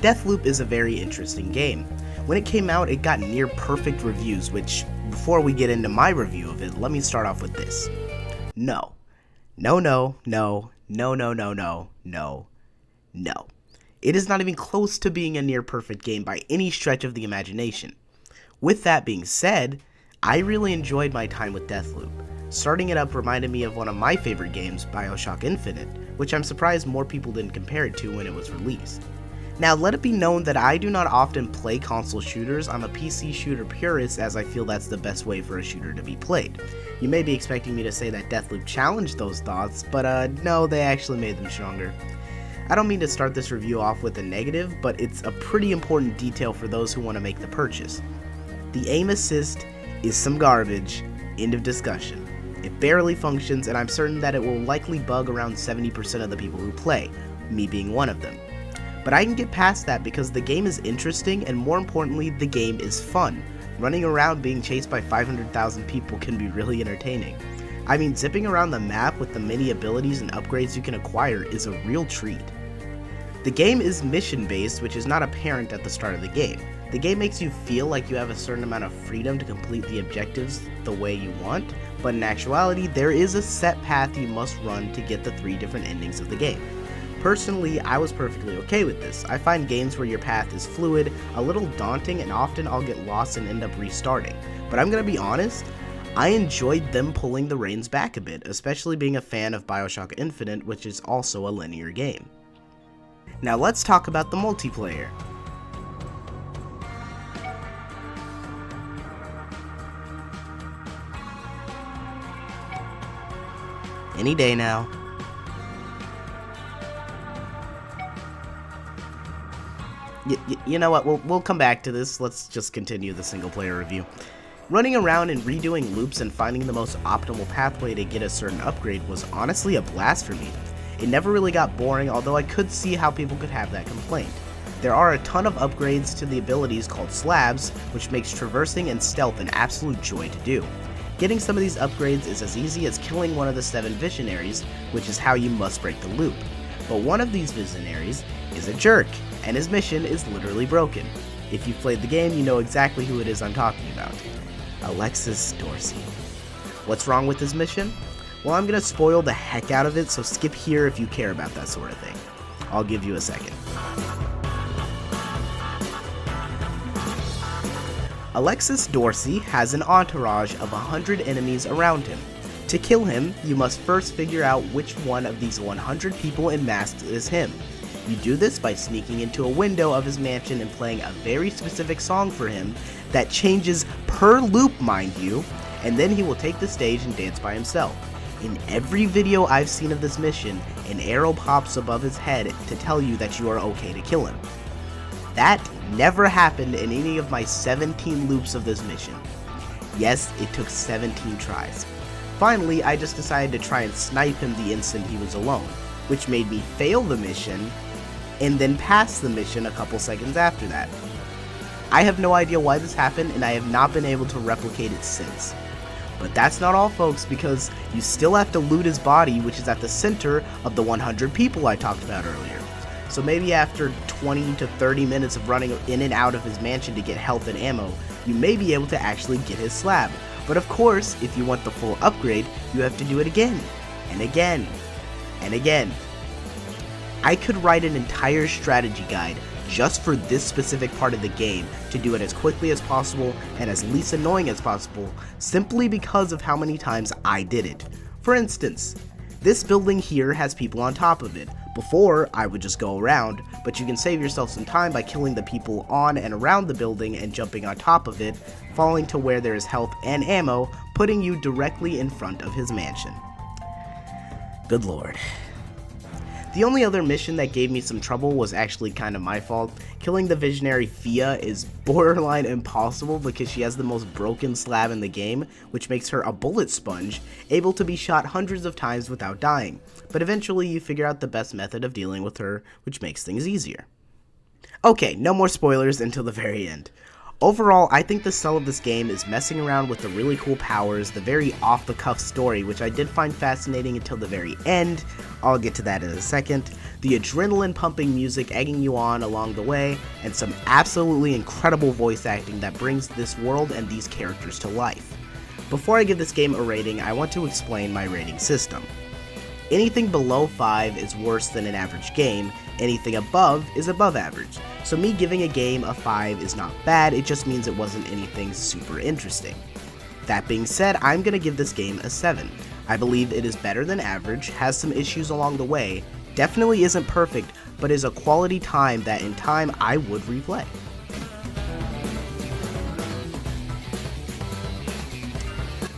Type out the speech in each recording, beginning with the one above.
Deathloop is a very interesting game. When it came out, it got near perfect reviews, which, before we get into my review of it, let me start off with this. No. No, no, no, no, no, no, no, no, no. It is not even close to being a near perfect game by any stretch of the imagination. With that being said, I really enjoyed my time with Deathloop. Starting it up reminded me of one of my favorite games, BioShock Infinite, which I'm surprised more people didn't compare it to when it was released. Now, let it be known that I do not often play console shooters. I'm a PC shooter purist, as I feel that's the best way for a shooter to be played. You may be expecting me to say that Deathloop challenged those thoughts, but no, they actually made them stronger. I don't mean to start this review off with a negative, but it's a pretty important detail for those who want to make the purchase. The aim assist is some garbage, end of discussion. It barely functions, and I'm certain that it will likely bug around 70% of the people who play, me being one of them. But I can get past that because the game is interesting, and more importantly, the game is fun. Running around being chased by 500,000 people can be really entertaining. I mean, zipping around the map with the many abilities and upgrades you can acquire is a real treat. The game is mission-based, which is not apparent at the start of the game. The game makes you feel like you have a certain amount of freedom to complete the objectives the way you want, but in actuality, there is a set path you must run to get the 3 different endings of the game. Personally, I was perfectly okay with this. I find games where your path is fluid a little daunting, and often I'll get lost and end up restarting. But I'm gonna be honest, I enjoyed them pulling the reins back a bit, especially being a fan of BioShock Infinite, which is also a linear game. Now let's talk about the multiplayer. Any day now. You know what, we'll come back to this. Let's just continue the single player review. Running around and redoing loops and finding the most optimal pathway to get a certain upgrade was honestly a blast for me. It never really got boring, although I could see how people could have that complaint. There are a ton of upgrades to the abilities called slabs, which makes traversing and stealth an absolute joy to do. Getting some of these upgrades is as easy as killing one of the 7 visionaries, which is how you must break the loop. But one of these visionaries is a jerk, and his mission is literally broken. If you've played the game, you know exactly who it is I'm talking about. Alexis Dorsey. What's wrong with his mission? Well, I'm gonna spoil the heck out of it, so skip here if you care about that sort of thing. I'll give you a second. Alexis Dorsey has an entourage of 100 enemies around him. To kill him, you must first figure out which one of these 100 people in masks is him. You do this by sneaking into a window of his mansion and playing a very specific song for him that changes per loop, mind you, and then he will take the stage and dance by himself. In every video I've seen of this mission, an arrow pops above his head to tell you that you are okay to kill him. That never happened in any of my 17 loops of this mission. Yes, it took 17 tries. Finally, I just decided to try and snipe him the instant he was alone, which made me fail the mission, and then pass the mission a couple seconds after that. I have no idea why this happened, and I have not been able to replicate it since. But that's not all, folks, because you still have to loot his body, which is at the center of the 100 people I talked about earlier. So maybe after 20 to 30 minutes of running in and out of his mansion to get health and ammo, you may be able to actually get his slab. But of course, if you want the full upgrade, you have to do it again, and again, and again. I could write an entire strategy guide just for this specific part of the game to do it as quickly as possible and as least annoying as possible, simply because of how many times I did it. For instance, this building here has people on top of it. Before, I would just go around, but you can save yourself some time by killing the people on and around the building and jumping on top of it, falling to where there is health and ammo, putting you directly in front of his mansion. Good lord. The only other mission that gave me some trouble was actually kind of my fault. Killing the visionary Fia is borderline impossible because she has the most broken slab in the game, which makes her a bullet sponge, able to be shot hundreds of times without dying. But eventually you figure out the best method of dealing with her, which makes things easier. Okay, no more spoilers until the very end. Overall, I think the sell of this game is messing around with the really cool powers, the very off-the-cuff story, which I did find fascinating until the very end. I'll get to that in a second. The adrenaline-pumping music egging you on along the way, and some absolutely incredible voice acting that brings this world and these characters to life. Before I give this game a rating, I want to explain my rating system. Anything below 5 is worse than an average game, anything above is above average. So me giving a game a 5 is not bad, it just means it wasn't anything super interesting. That being said, I'm gonna give this game a 7. I believe it is better than average, has some issues along the way, definitely isn't perfect, but is a quality time that in time I would replay.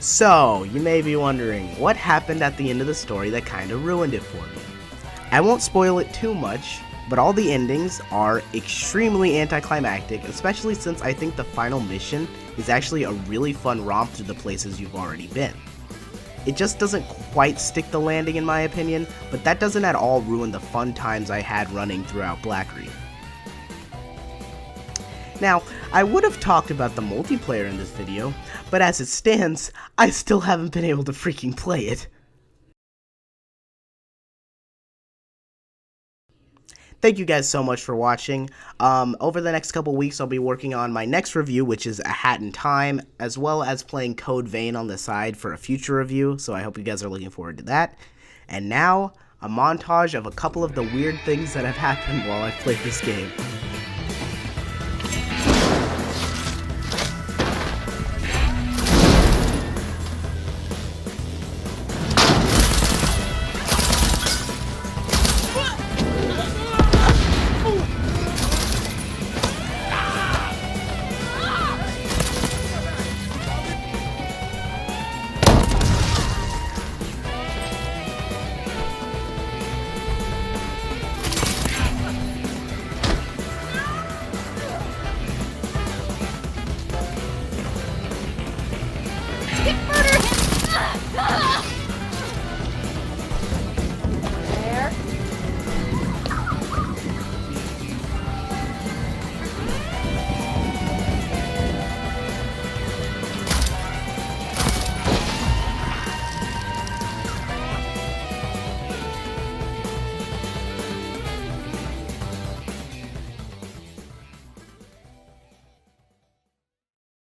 So, you may be wondering, what happened at the end of the story that kinda ruined it for me? I won't spoil it too much, but all the endings are extremely anticlimactic, especially since I think the final mission is actually a really fun romp through the places you've already been. It just doesn't quite stick the landing in my opinion, but that doesn't at all ruin the fun times I had running throughout Blackreef. Now, I would have talked about the multiplayer in this video, but as it stands, I still haven't been able to freaking play it. Thank you guys so much for watching. Over the next couple weeks, I'll be working on my next review, which is A Hat in Time, as well as playing Code Vein on the side for a future review, so I hope you guys are looking forward to that. And now, a montage of a couple of the weird things that have happened while I've played this game.